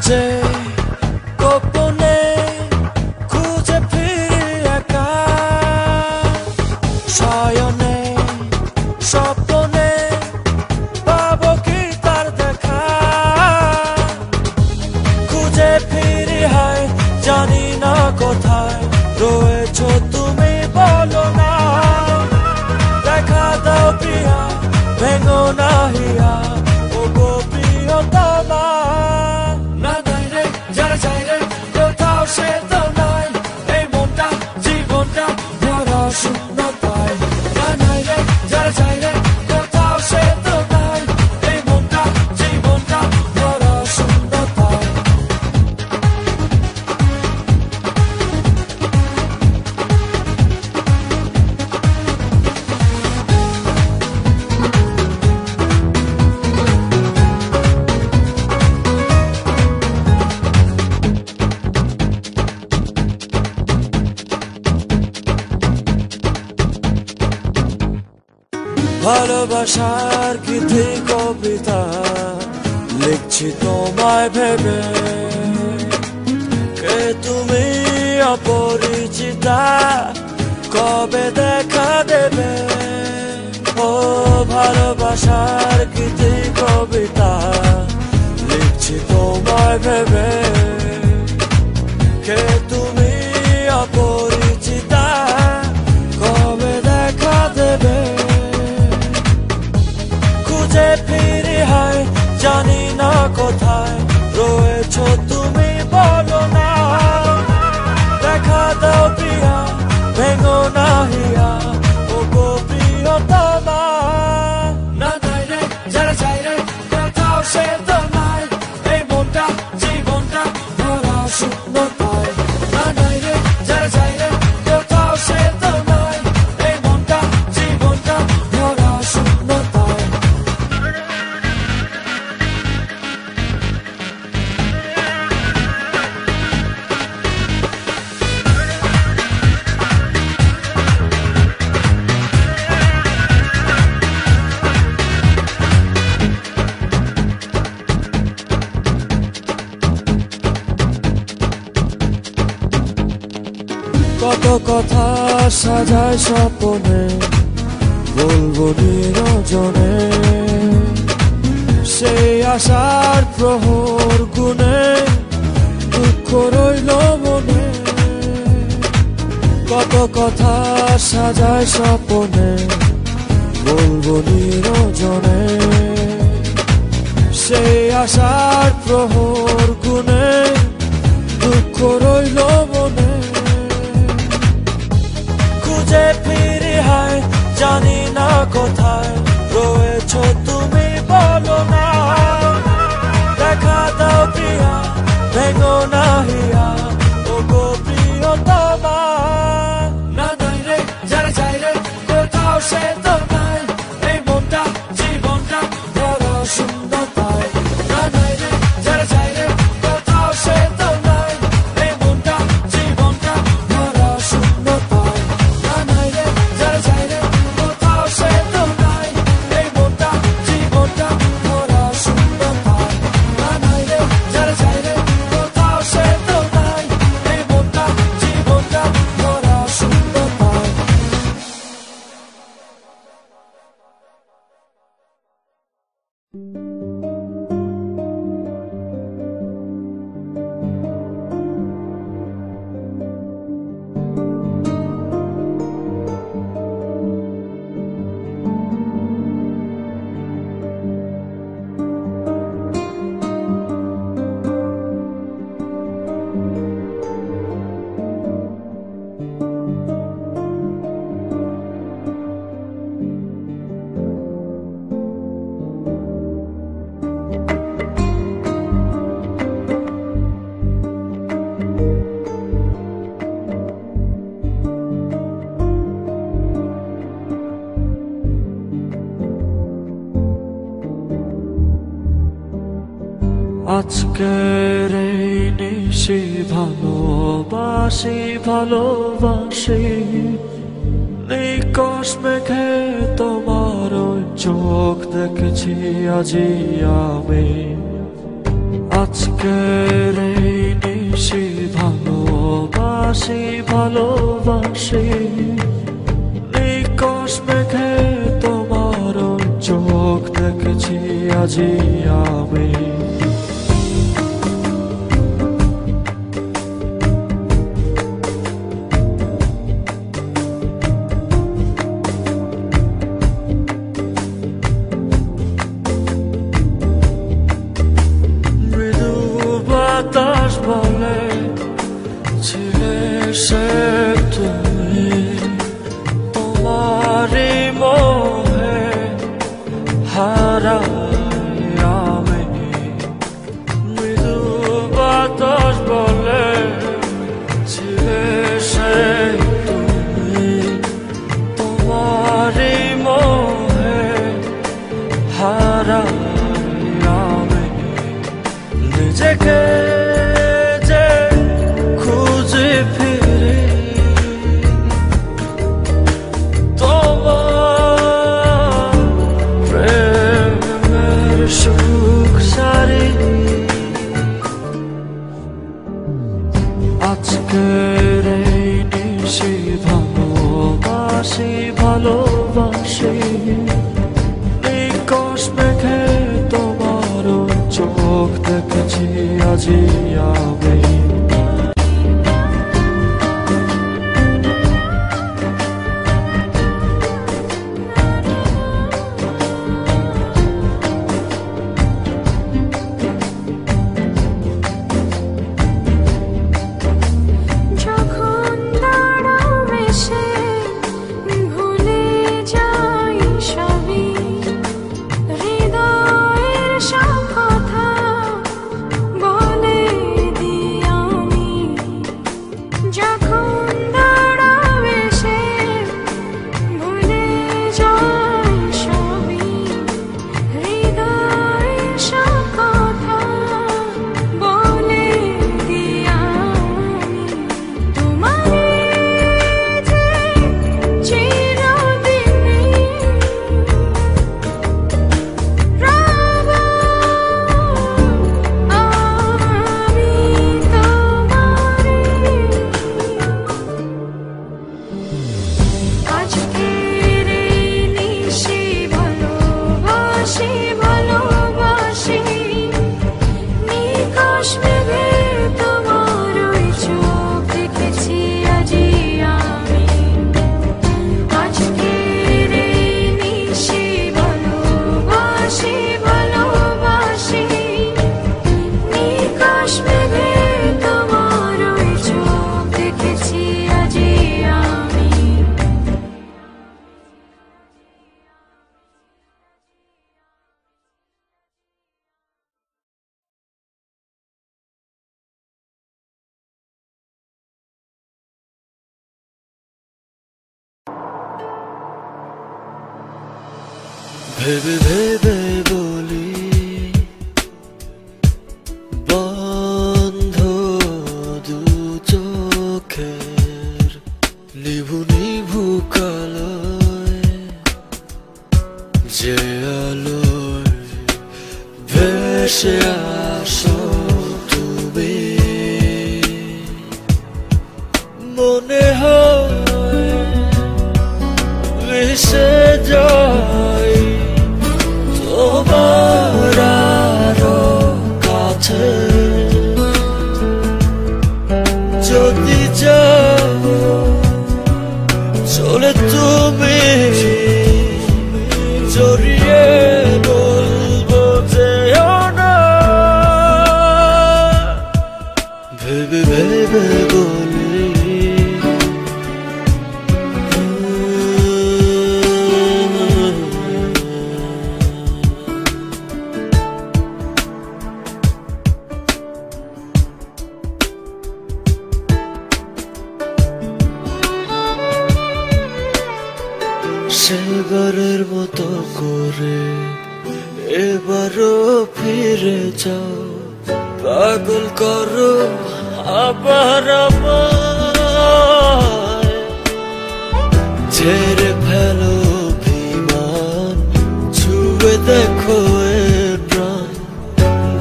যে গোপনে খুঁজে ফিরি একা শয়নে স্বপ্নে পাবো কি তার দেখা খুঁজে ফিরি হায় জানি না কোথায় রয়েছো তুমি বলো না দেখা দাও প্রিয়া ভেঙো না হিয়া ও গো প্রিয়তমা না নাই রে যারা চাই রে কোথাও সে তো নাই এই মনটা জীবনটা ভরা শূন্যতায় না নাই রে যারা চাই রে কোথাও সে তো নাই এই মনটা জীবনটা ভরা শূন্যতায় ভালোবাসার গীতি কবিতা লিখছি তোমায় ভেবে কে তুমি অপরিচিতা কবে দেখা দেবে ও ভালোবাসার গীতি কবিতা লিখছি তোমায় ভেবে কে তুমি অপরিচিতা কবে দেখা দেবে খুঁজে ফিরি হায় জানি না কোথায় রয়েছো তুমি বলো না দেখা দাও প্রিয়া ভেঙো না হিয়া ও গো প্রিয়তমা না নাই রে যারা চাই রে কোথাও সে তো নাই এই মনটা জীবনটা ভরা শূন্যতায় না নাই রে যারা চাই রে কোথাও সে তো নাই এই মনটা জীবনটা ভরা শূন্যতায় কত কথা সাজায় স্বপ্নে বলবো নিরজনে সেই আশার প্রহর গুনে দুঃখ রইল মনে কত কথা সাজায় স্বপ্নে বলবো নিরজনে সেই আশার প্রহর গুনে দুঃখ রইল মনে খুঁজে ফিরি হায় জানি না কোথায় রয়েছো তুমি বলো না দেখা দাও প্রিয়া ভেঙো না হিয়া ও গো প্রিয়তমা না নাই রে যারা চাই রে কোথাও সে তো নাই এই মনটা জীবনটা ভরা শূন্যতায় না নাই রে যারা চাই রে কোথাও সে তো নাই এই মনটা জীবনটা ভরা শূন্যতায় না নাই রে যারা চাই রে কোথাও সে তো নাই এই মনটা জীবনটা ভরা শূন্যতায় না নাই রে যারা চাই রে কোথাও সে তো নাই এই মনটা জীবনটা ভরা শূন্যতায় আজকের এই নিশি ভালোবাসি ভালোবাসি নিকশ মেঘে তোমার ওই চোখ দেখেছি আজি আমি। আজ আজকের এই নিশি ভালোবাসি ভালোবাসি নিকশ মেঘে তোমার চোখ দেখেছি আজি আমি বাতাস বলে ছিলে সে তুমি তোমারই মোহে হারাই আমি মৃদু বাতাস বলে ছিলে সে তুমি তোমারই মোহে হারাই আমি নিজেকে যে খুঁজে ফিরে তোমার প্রেমের সুখ সারি আজকের এই নিশি ভালোবাসি ভালোবাসি নিকশ মেঘে তোমার চোখ দেখেছি আজি আমি ভেবে ভেবে বলি বন্ধ দু চোখের নিভু নিভু কালোয় যে আলোয় ভেসে আসো তুমি মনে হয় ভেসে যায় তোমার আরো কাছে যদি যাও চলে তুমি জড়িয়ে বলবো যেও না ভেবে ভেবে বলি সেবারের মতো করে এবারও ফিরে যাও পাগল করো আবার আমায় ছেড়ে ফেলো অভিমান ছুঁয়ে দেখো এ প্রাণ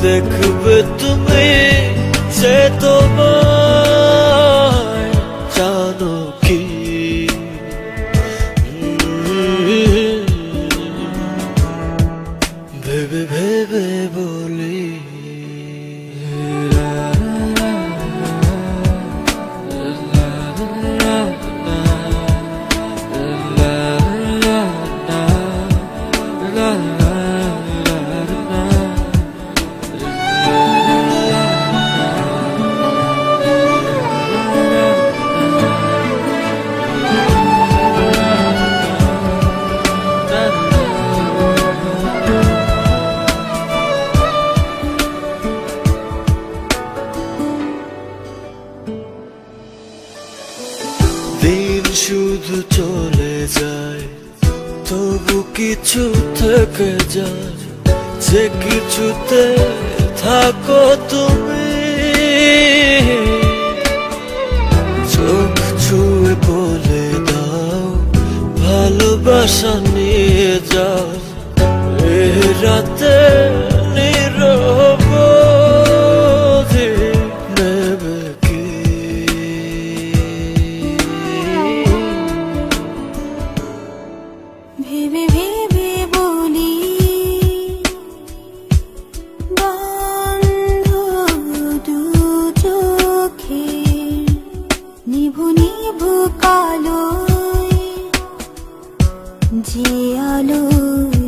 দেখবে তুমি সে তোমায় জানো কি ভেবে ভেবে বলি দিন শুধু চলে যায় তবু কিছু থেকে যায় যে কিছুতে থাকো তুমি চোখ ছুঁয়ে বলে দাও ভালোবাসা নিয়ে যাও এ রাতে নীরবতা নেবে কি ভেবে ভেবে বলি বন্ধ দু চোখের নিভু নিভু কালোয় যে আলোয়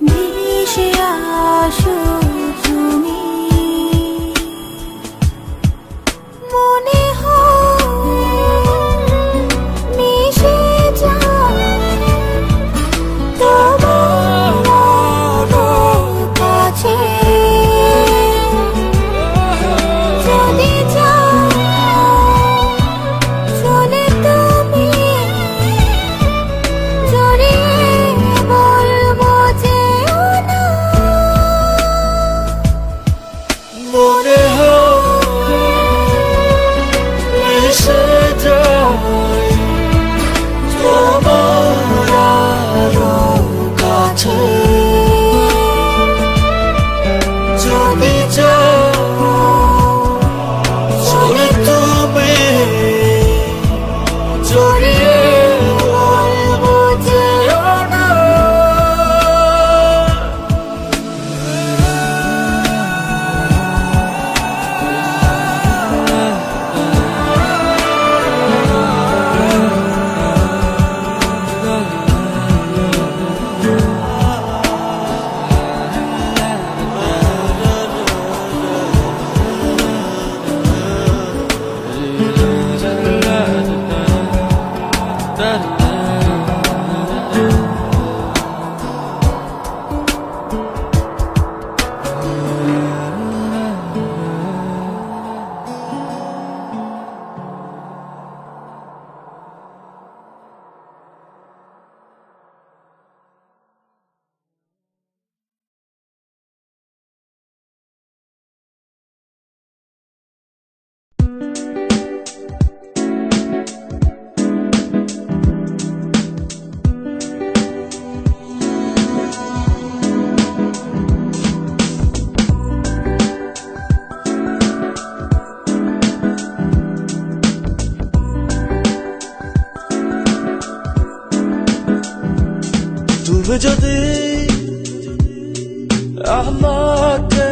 ভেসে আসো তুমি মনে হয় মিশে যায় তোমার কাছে চলে যাও চলে তুমি জড়িয়ে বলবো যেও না মনে হয় মিশে যায় তোমার কাছে যদি যাও চলে তুমি জড়িয়ে বলবো যেও না তুমি যদি আমাকে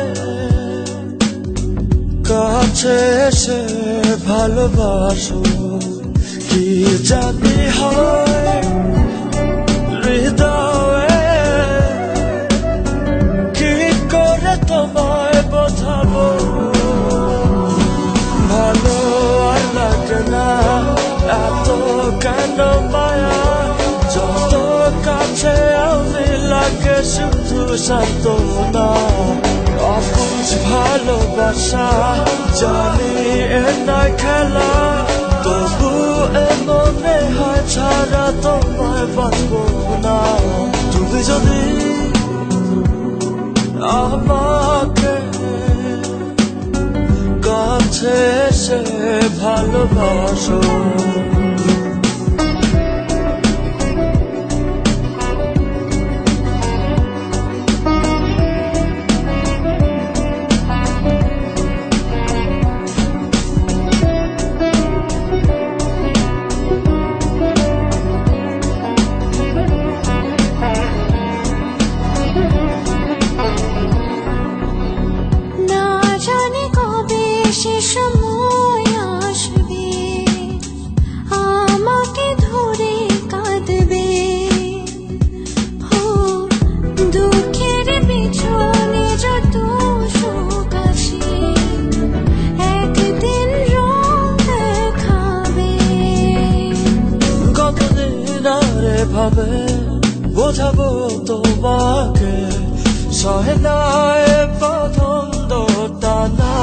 কাছে এসে ভালোবাসো কি জানি হয় হৃদয়ে কি করে তোমায় বোঝাবো ভালো আর লাগে না এত কেন মায়া যত কাছে আমি লাগে শুধু সান্ত্বনা অবুঝ ভালোবাসা জানি এ নয় খেলা তবু এ মনে হয় ছাড়া তোমায় বাঁচবো না তুমি যদি আমাকে কাছে এসে ভালোবাসো সে সময় আসবে আমাকে ধরে কাঁদবে দুঃখের পিছনে যত সুখ আসে একদিন রং দেখাবে কতদিন আরে ভাবে বোঝাবো তোমাকে সহে না এ পছন্দটা না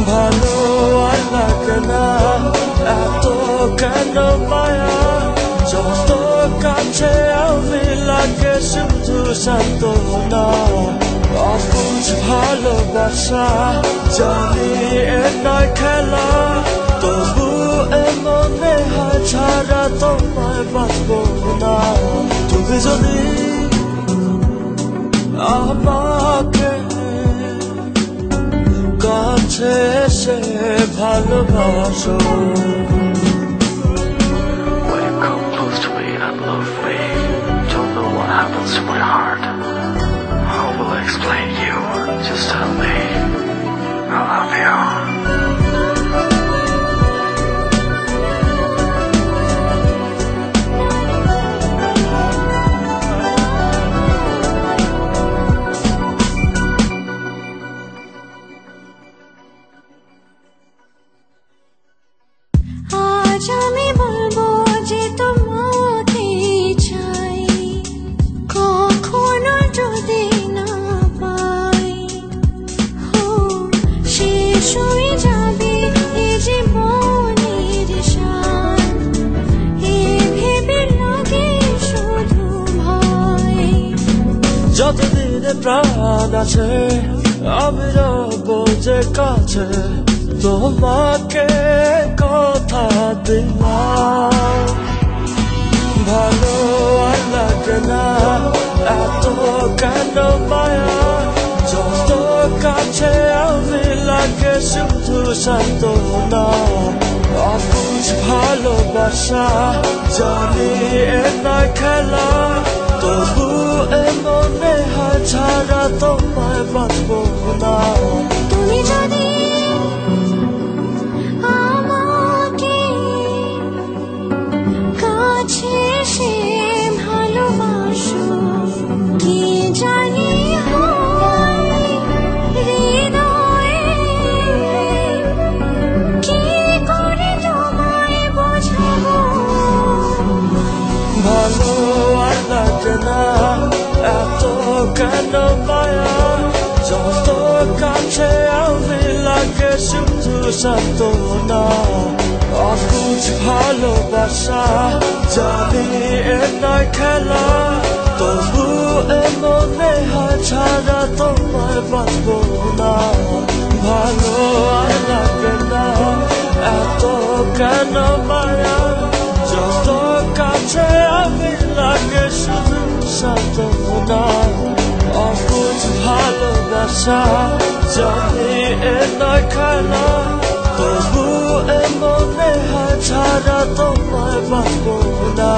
ভালো আর লাগে না এত কেন মায়া যত কাছে আমি লাগে শুধু সান্ত্বনা অবুঝ ভালোবাসা জানি এ নয় খেলা তবু এ মনে হয় ছাড়া তোমায় বাঁচবো না তুমি যদি আমাকে কাছে এসে ভালোবাসো When you come close to me and love me, don't know what happens to my heart. How will I explain you? Just tell me I love you. আজ আমি বলবো যে তোমাকে চাই কখনো যদি না পাই শেষ হয়ে যাবে এ জীবনের সার এ ভেবে লাগে শুধু ভয় যতদিনে প্রাণ আছে আমি রবো যে কাছে তোমাকে কথা দিলাম ভালো আর লাগে না এত কেন মায়া যত কাছে আমি লাগে শুধু সান্ত্বনা অবুঝ ভালোবাসা জানি এ নয় খেলা তবু এ মনে হয় ছাড়া তোমায় বাঁচবো না তুমি যদি আমাকে কাছে এসে ভালোবাসো কি জানি হয় হৃদয়ে কি করে তোমায় বোঝাবো ভালো আর লাগে না এত কেন মায়া যত কাছে আমি লাগে শুধু সান্ত্বনা অবুঝ ভালোবাসা জানি এ নয় খেলা তবু এ মনে হয় ছাড়া তোমায় বাঁচবো না ভালো আর লাগে না এত কেন মায়া যত কাছে আমি লাগে শুধু সান্ত্বনা অবুঝ ভালোবাসা জানি এ নয় খেলা তবু এ মনে হয় ছাড়া তোমায় বাঁচবো না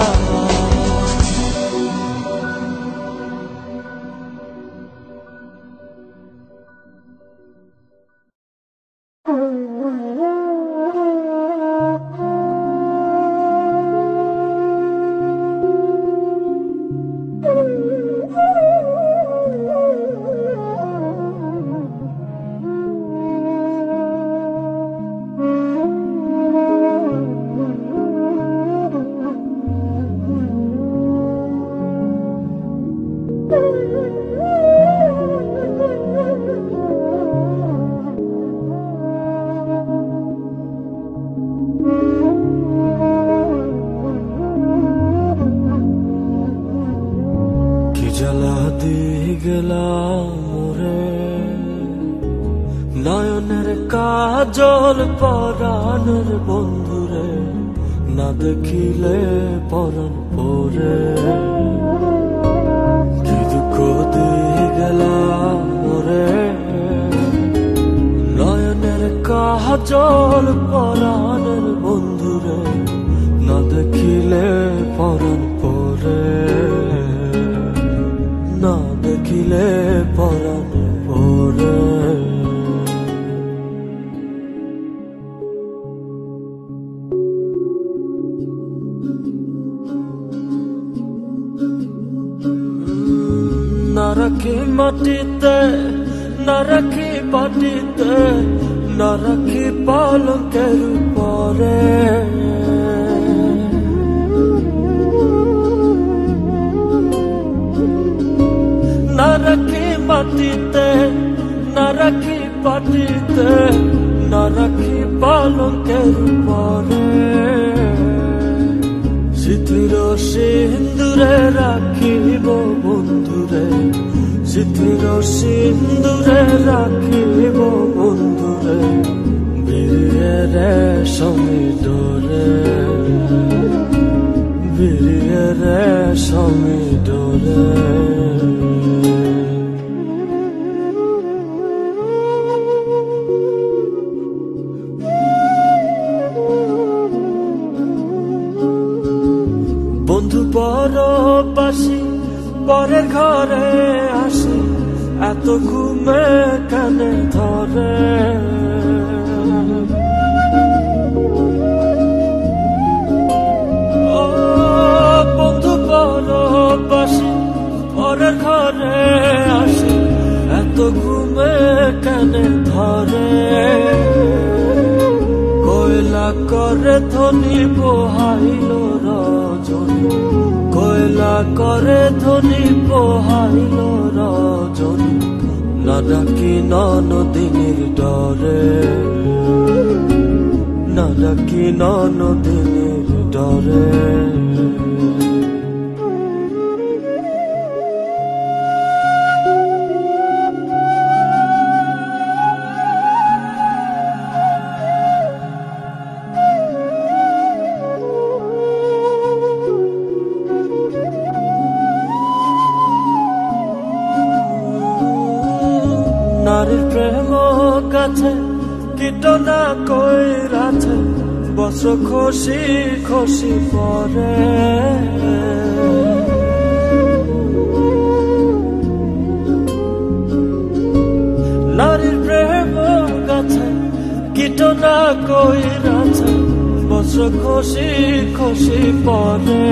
জ্বালা দিয়ে গেলাম মোরে নয়নের কাজল পরাণের বন্ধুরে না দেখিলে পরাণ পরে কি দুঃখ দিয়ে গেলাম মোরে নয়নের কাজল পরাণের বন্ধুরে না দেখিলে পরাণ পরে না দেখিলে পরাণ পরে মাটিতে না রাখি পাটিতে না রাখি পালকের উপরে না রাখি মাটিতে না রাখি পাটিতে না রাখি পালকের উপরে স্মৃতির সিন্দুরে রাখিব বন্ধুরে স্মৃতির সিন্দুরে রাখিব বন্ধুরে বিরিয়ে রেশমি ডোরে বিরিয়ে রেশমি ডোরে বন্ধু পরবাসী পরের ঘরে আসে এত ঘুমে কানে ধরে ও বন্ধু পরবাসী পরের ঘরে আসে এত ঘুমে কানে ধরে কয়লা করে ধনী পোহাইল রজনী কয়লা করে ধনী পোহাইল রজনী না ডাকি ননদিনীর ডরে না ডাকি ননদিনীর ডরে নারীর প্রেম কাছে কীটনা কইরাছে বছর খুশি খুশি পরে নারীর প্রেম কাছে কীটনা কইরাছে বছর খুশি খুশি পরে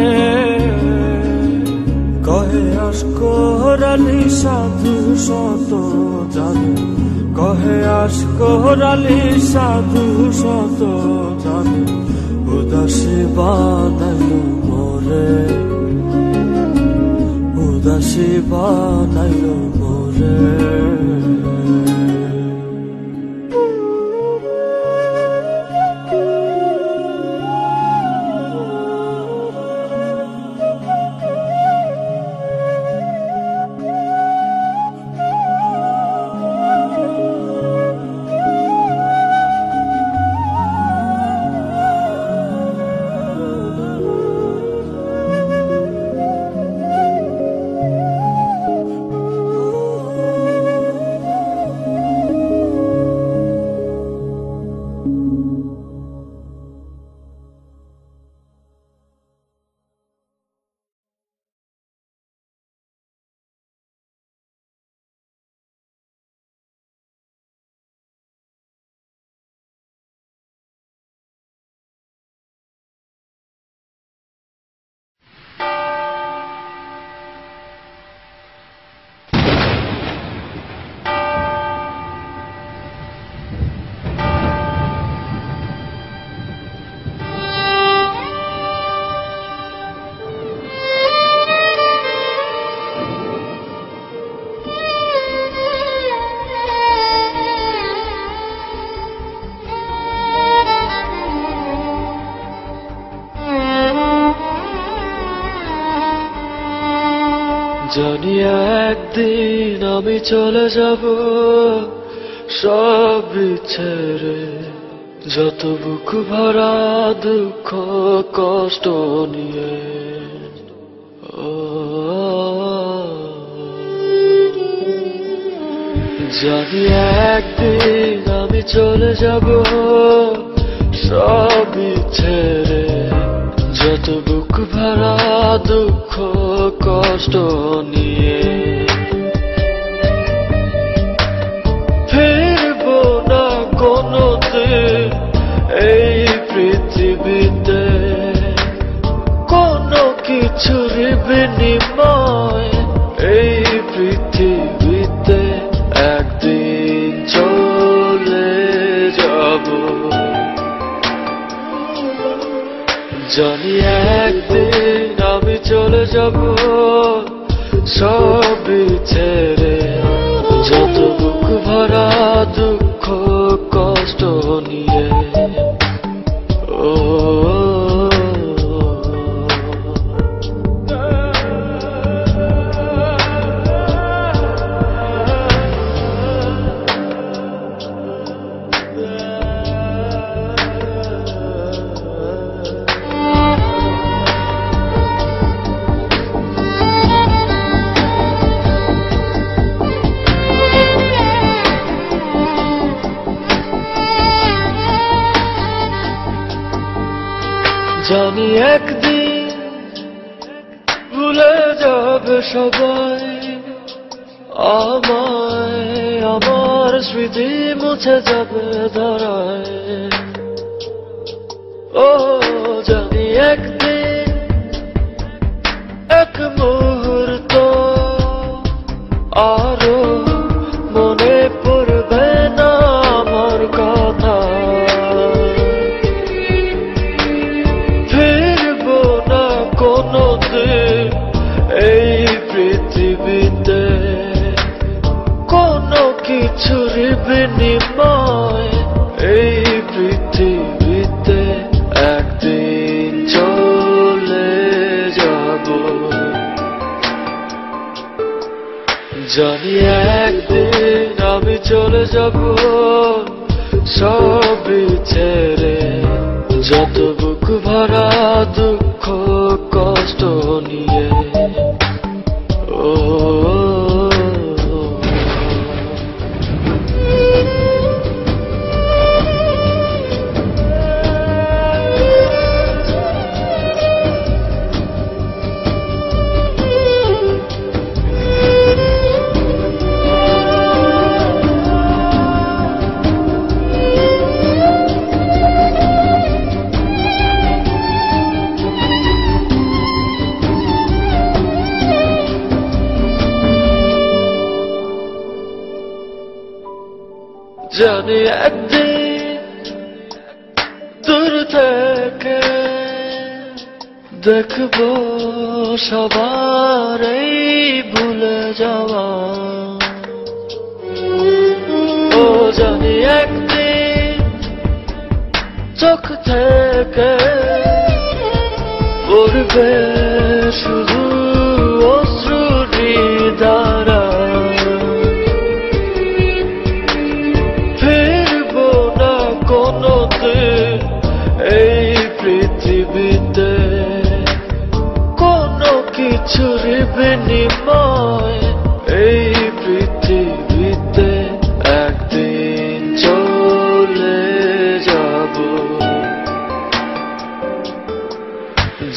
কহে আশকরালি সাধু শত জানু কহে আশকরালি সাধু শত জানু উদাসী বানাইল মোরে উদাসী বানাইল মোরে জানি একদিন আমি চলে যাব সব ছেড়ে যত বুক ভরা দুঃখ কষ্ট নিয়ে জানি একদিন আমি চলে যাব সব ছেড়ে যত বুক ভরা দুঃখ কষ্ট নিয়ে ফিরব না কোনোদিন এই পৃথিবীতে কিছুর বিনিময় এই পৃথিবীতে যাব সবই ছেড়ে, যত বুক ভরা দুঃখ কষ্ট নিয়ে। ও জানি একদিন ভুলে যাবে সবাই আমায়, আমার স্মৃতি মুছে যাবে ধরায়। ও জানি একদিন এক মুহূর্ত আরো মনে পড়বে না আমার কথা। এই পৃথিবীতে কোনো কিছুর বিনিময়, এই পৃথিবীতে একদিন চলে যাব। জানি একদিন আমি চলে যাব সবই ছেড়ে, যত বুক ভরা দুঃখ কষ্ট নিয়ে। ও জানি একদিন দূর থেকে দেখবো সবার এই ভুলে যাওয়া। ও জানি একদিন চোখ থেকে পড়বে শুধু অশ্রুরি ধারা। এই পৃথিবীতে কোনো কিছুর বিনিময়, এই পৃথিবীতে একদিন চলে যাব।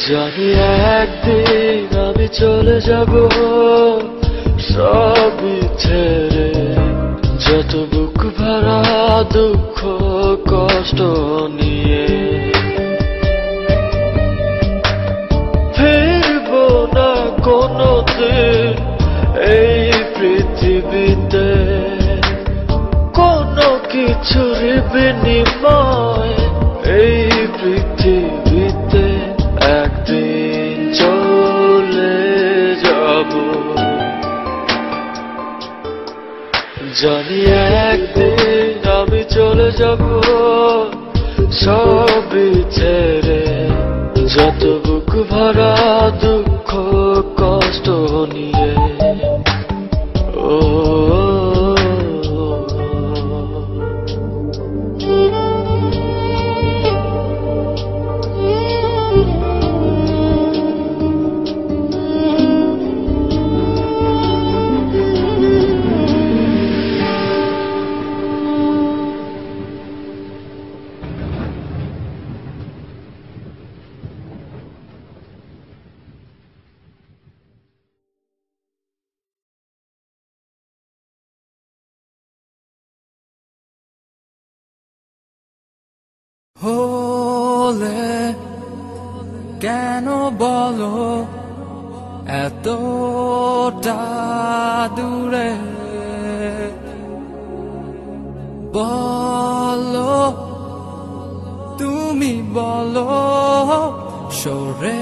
জানি একদিন আমি চলে যাব সবই ছেড়ে, যত বুক ভরা দুঃখ কষ্ট নিয়ে। ফিরবো না কোনোদিন এই পৃথিবীতে কোনো কিছুর বিনিময়, এই পৃথিবীতে একদিন চলে যাব। জানি একদিন আমি চলে যাব সবই ছেড়ে, যত বুক ভরা দুঃখ কষ্ট নিয়ে। ও হলে কেন বলো এতটা দূরে, বলো তুমি বলো সরে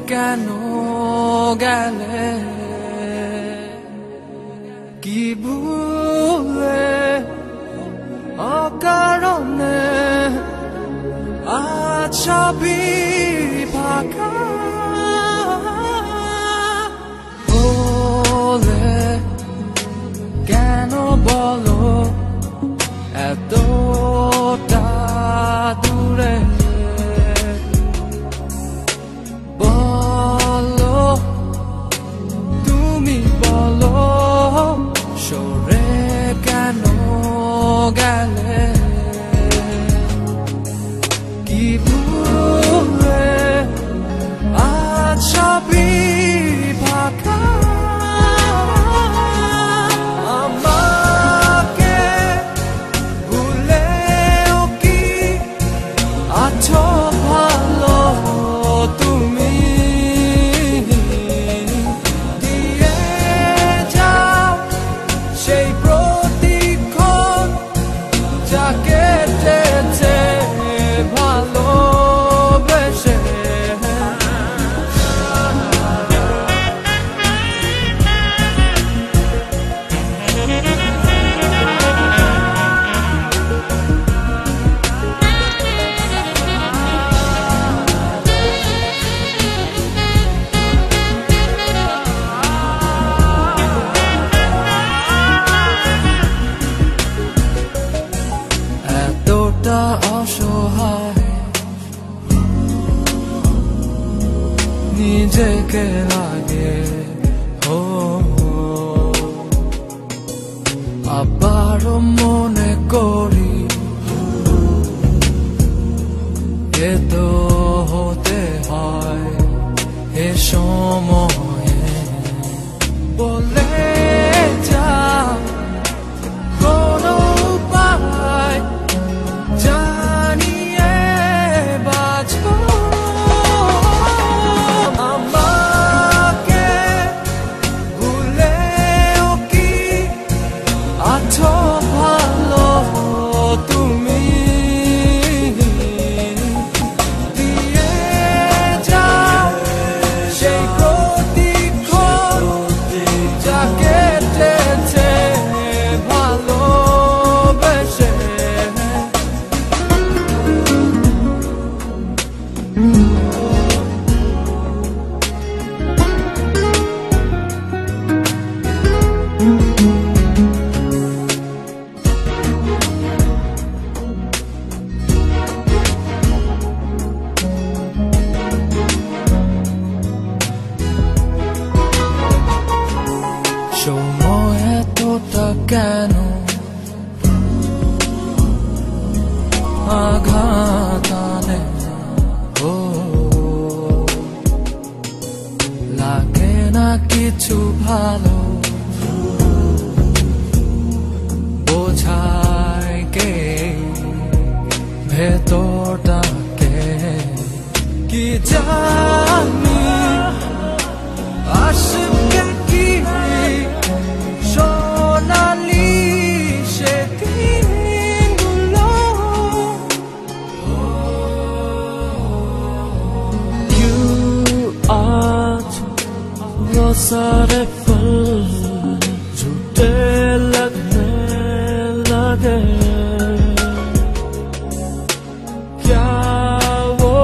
কেন গেলে কি ভুলে অকারণে আজ সবই ফাঁকা বলে কেন বলো এতটা দূরে বলো তুমি বলো সরে কেন গেলে কি ভুলে আজ সবই ফাঁকা আমাকে ভুলেও কি আছো ভালো তুমি দিয়ে যাও সেই প্রতিক্ষণ যা কেটেছে ভালোবেসে এতটা অসহায় নিজেকে লাগে ও আবারও মনে করি এ তো হতে হয় এ সময়ে বলে যা কোনো উপায় জানিয়ে বাঁচবো আমাকে ভুলেও কি আছো ভালো তুমি দিয়ে যাও সেই প্রতিক্ষণ যা কেটেছে ভালোবেসে সময় এতটা কেন আঘাত আনে ও লাগে না কিছু ভালো বোঝায় কে ভেতরটাকে কি জানি আসবে কি সোনালি সেদিনগুলো You are वो सारे फल झूठे लगने लगे क्या वो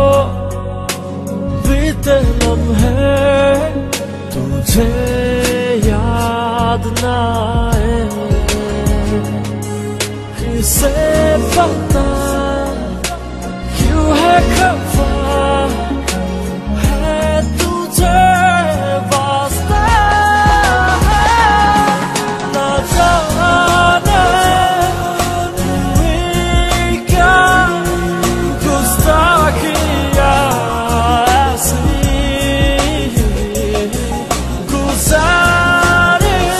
बीते लम्हे तुझे याद ना आए किसे पता क्यों है खफा है तुझे वास्ता ना जाने हुई क्या गुस्ताखियाँ ऐसी गुजारिश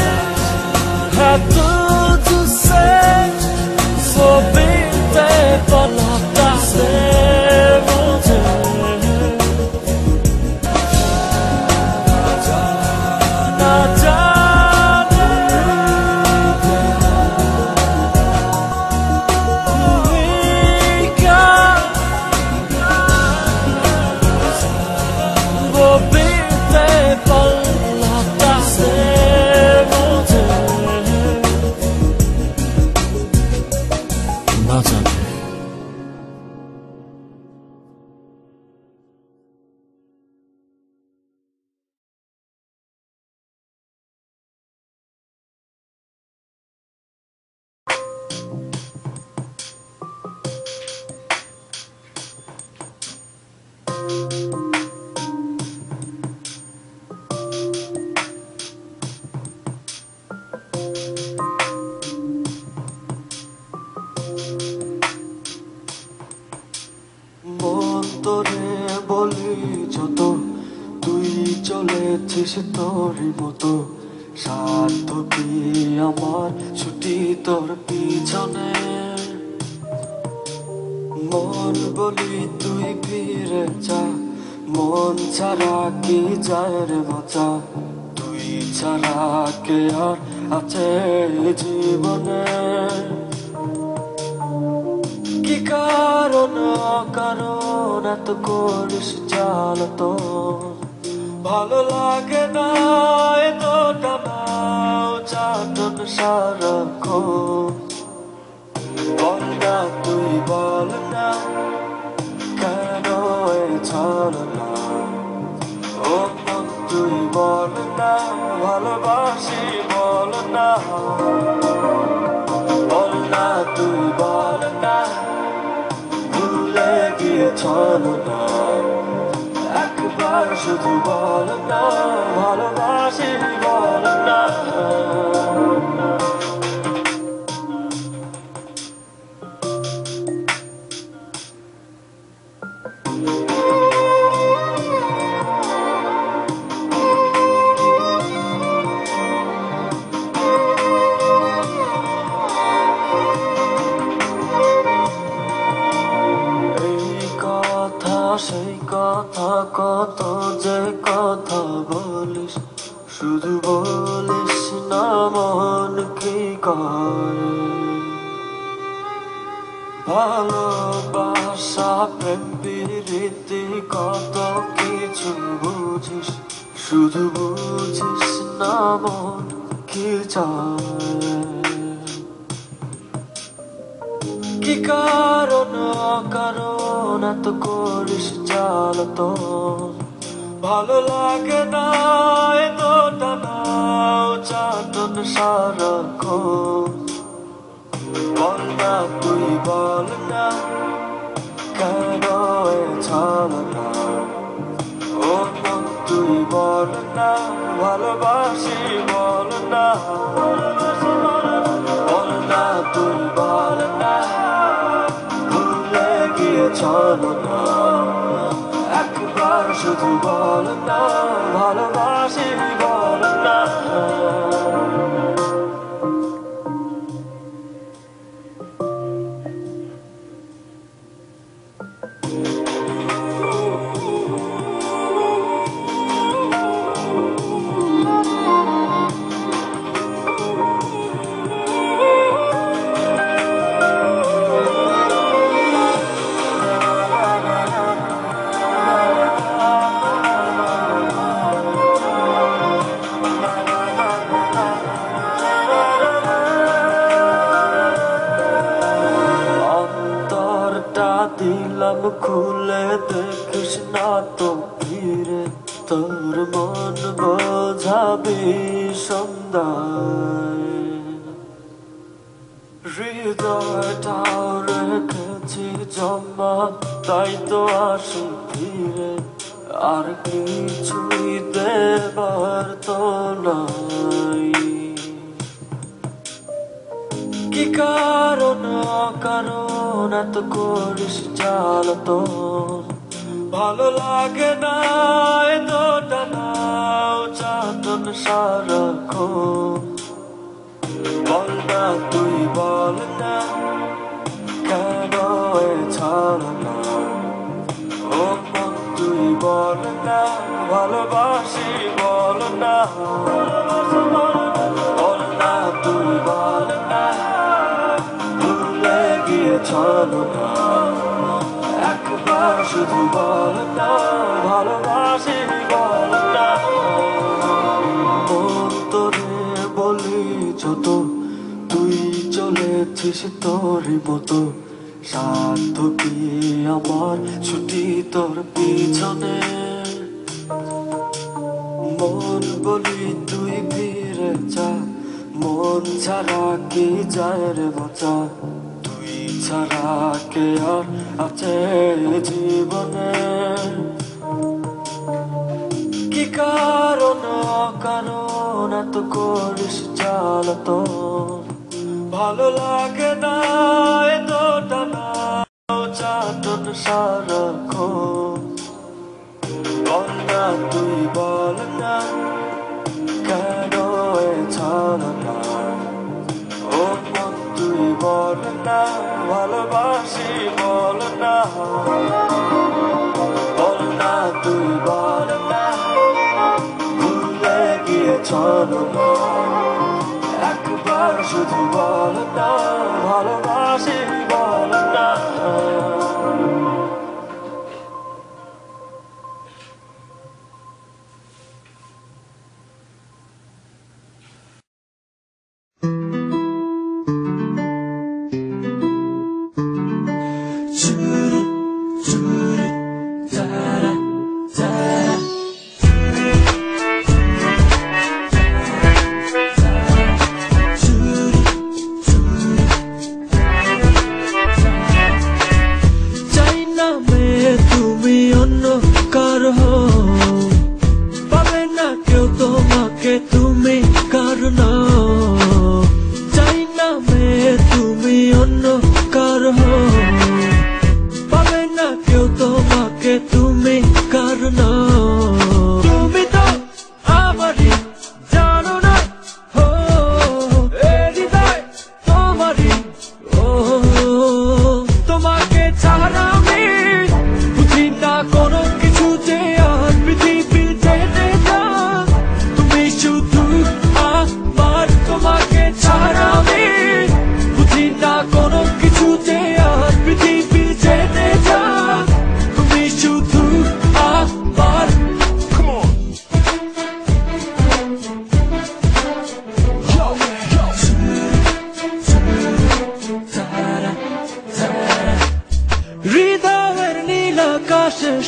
চলেছিস তোরই মতো সাধ্য কি আমার ছুটি তোর পিছনে মন বলি তুই ফিরে যা মন ছাড়া কি যায় রে বাঁচা তুই ছাড়া কে আর আছে জীবনে কি কারণ অকারণ এত করিস জ্বালাতন ভালো লাগে না এতটা নাও চাটন সারাক্ষণ বল না তুই বল না কেন এ ছলনা ও মন তুই বল না ভালোবাসি বল না বল না তুই বল না ভুলে গিয়ে ছলনা একবার শুধু বল না ভালোবাসি বল না সেই কথা কত যে কথা বলিস শুধু বলিস না মন কি কয় ভালোবাসা প্রেম প্রীতি কত কিছু বুঝিস শুধু বুঝিস না মন কি চায় কি কারণ অকারণ এত করিস জ্বালাতন ভালো লাগে না এতটা নাও চাটন সারাক্ষণ বল না তুই বল না কেন এ ছলনা ও মন তুই বল না ভালোবাসি বল না বল না তুই বল না ভুলে গিয়ে ছলনা একবার শুধু বল না ভালোবাসি বল না দিলাম খুলে দেখিস না তো ফিরে তোর মন বোঝাবি সন্ধ্যায় হৃদয়টাও রেখেছি জমা তাই তো আসি ফিরে আর কিছুই দেবার তো নাই কি কারণ অকারণ এত করিস জ্বালাতন ভালো লাগে না এতটা নাও চাটন সারাক্ষণ বল না তুই বল না কেন এ ছলনা ও মন তুই বল না ভালোবাসি বল না বল না তুই বল না ভুলে গিয়ে ছলনা একবার শুধু বল না ভালোবাসি বল না তোরে বলি যত তুই চলেছিস তোরই মতো সাধ্য কি আমার ছুটি তোর পিছনে মন বলি তুই ফিরে যা মন ছাড়া কি যায় রে বাঁচা তুই ছাড়া কে আর আছে জীবনে কি কারণ অকারণ এত করিস জ্বালাতন ভালো লাগে না এতটা নাও চাটন সারাক্ষণ বল না তুই বল না বল না ভালোবাসি বল না তুই বল না ভুলে গিয়েছ একবার শুধু বল না ভালোবাসি বল না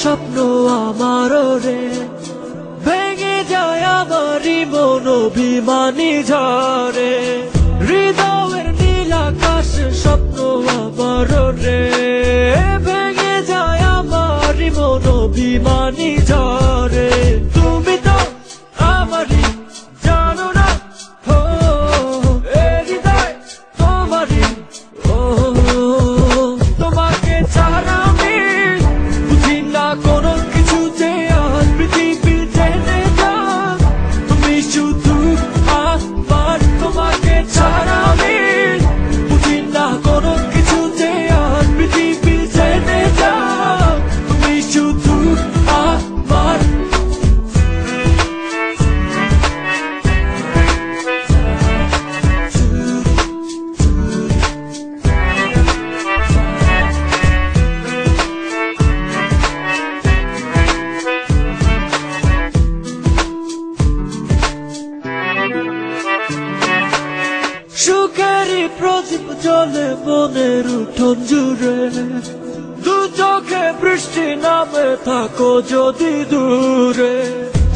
স্বপ্ন আমার রে ভেঙে যায় আমারই মন অভিমানী ঝরে হৃদয়ের নীল আকাশে স্বপ্ন আমার রে ভেঙে যায় আমারই মন অভিমানী ঝরে তুমি তো আমারই জানো না হৃদয় তোমারই তোমাকে ছাড়া কোনো কিছুতে আর পৃথিবী জেনে যা তুমি শুধু আমার তোমাকে ছাড়া আমি বুঝি না কোনো কিছুতে আর পৃথিবী জেনে যা তুমি শুধু আমার সুখেরই প্রদীপ জ্বলে মনের উঠোন জুড়ে দু চোখে বৃষ্টি নামে থাকো যদি দূরে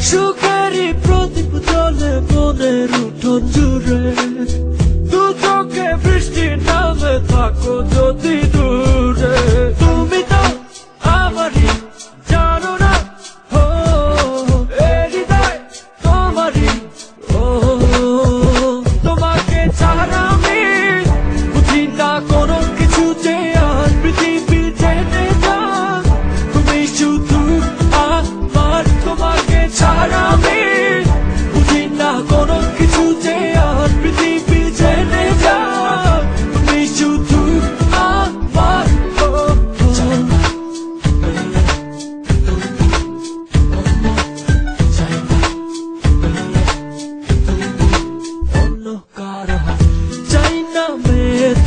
সুখেরই প্রদীপ জ্বলে মনের উঠোন জুড়ে দু চোখে বৃষ্টি নামে থাকো যদি দূরে তুমি তো আমারই জানো না হৃদয় তোমারই তোমাকে ছাড়া আমি বুঝি না কোনো কিছুতে আর পৃথিবী জেনে যা তুমি শুধু আমার তোমাকে ছাড়া আমি বুঝি না কোনো কিছুতে আর পৃথিবী জেনে যা তুমি শুধু আমার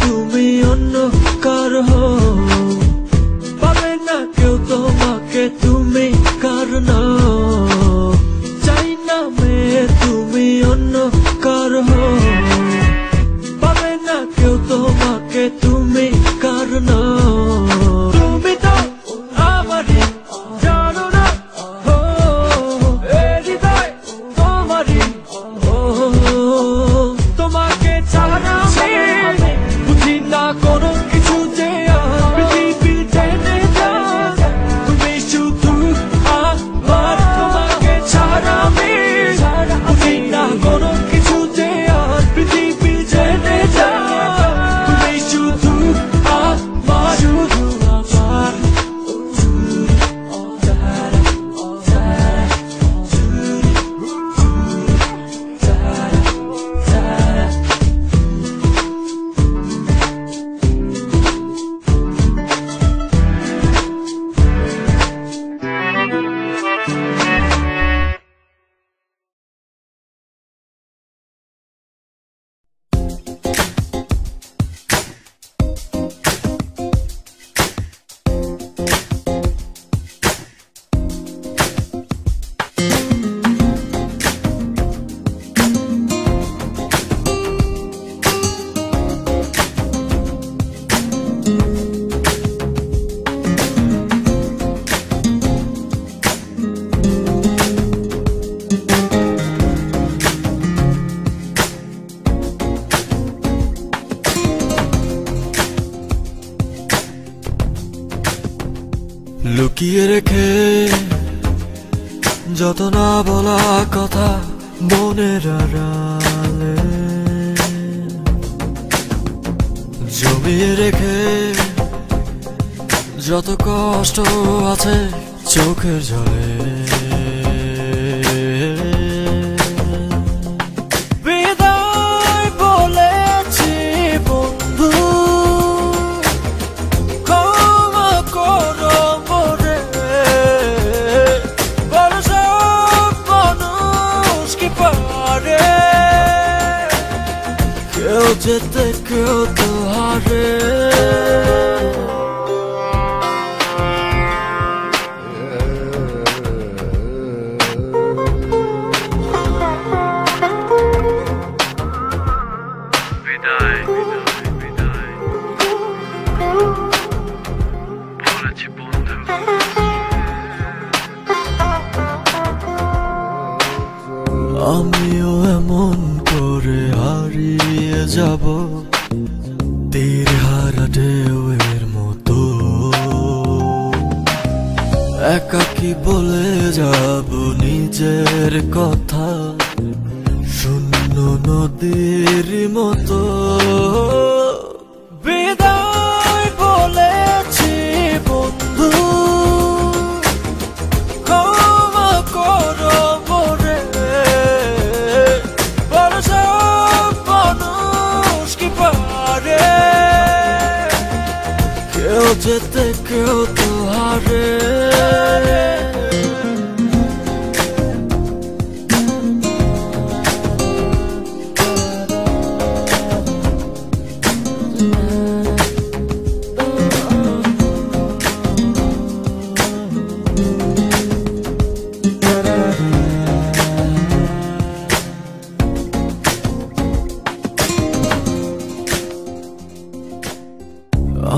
তুমি অন্য কার পাবে না কেউ তোমাকে তুমি কার না চাই না মেয়ে তুমি অন্য কার পাবে না কেউ তোমাকে তুমি কার না তুমি তো আমারই জানো না হৃদয় তোমারই তোমাকে ছাড়া বুঝি না কোনো কিছুতে আর পৃথিবী জেনে যা তুমি শুধু আমার তোমাকে ছাড়া বুঝি না কোনো কিছুতে আর পৃথিবী জেনে যা তুমি শুধু লুকিয়ে রেখে যত না বলা কথা মনের আড়ালে জমিয়ে রেখে যত কষ্ট আছে চোখের জলে বিদায় বলেছি বন্ধু, ক্ষমা করো মোরে। বড় সব মানুষ কি পারে, কেউ যেতে কেউ তো হারে। আমিও এমন করে হারিয়ে যাব তীর হারা ঢেউয়ের মতো, একাকী বলে যাব নিজের কথা শূন্য নদীর মতো। বিদায় বলেছি বন্ধু, ক্ষমা করো মোরে। বড় সব মানুষ কি পারে, কেউ যেতে কেউ তো হারে।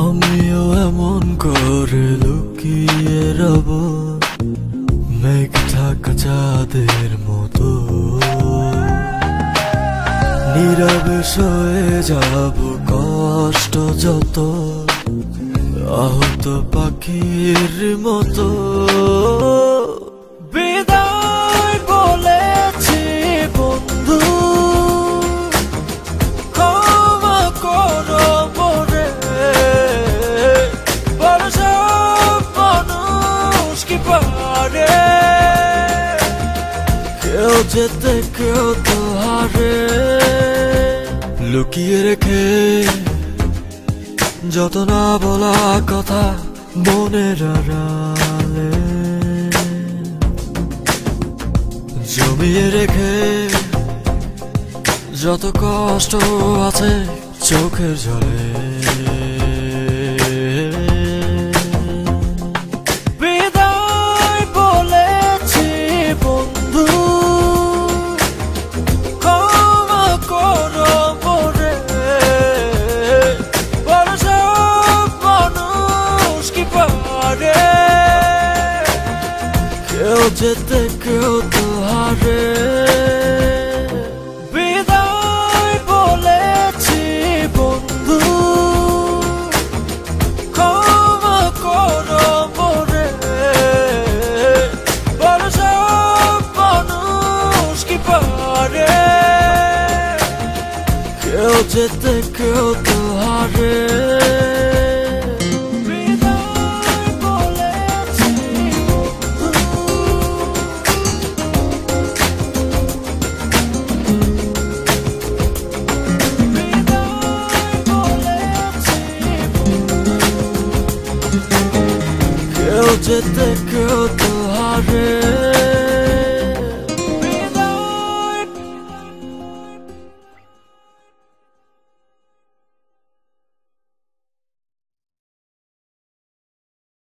আমিও এমন করে লুকিয়ে রব মেঘ ঢাকা চাঁদের মতো, নীরবে সয়ে যাব কষ্ট যত আহত পাখির মতো। বিদায় বলেছি বন্ধু, ক্ষমা করো মোরে। বড় সব মানুষ কি পারে, কেউ যেতে কেউ তো হারে। লুকিয়ে রেখে যত না বলা কথা মনের আড়ালে জমিয়ে রেখে যত কষ্ট আছে চোখের জলে। বিদায় বলেছি বন্ধু, ক্ষমা করো মোরে। বড় সব মানুষ কি পারে, কেউ যেতে কেউ তো হারে। বিদায় বলেছি বন্ধু, ক্ষমা করো মোরে। বড় সব মানুষ কি পারে, কেউ যেতে কেউ তো হারে। কেউ যেতে কেউ তো হারে।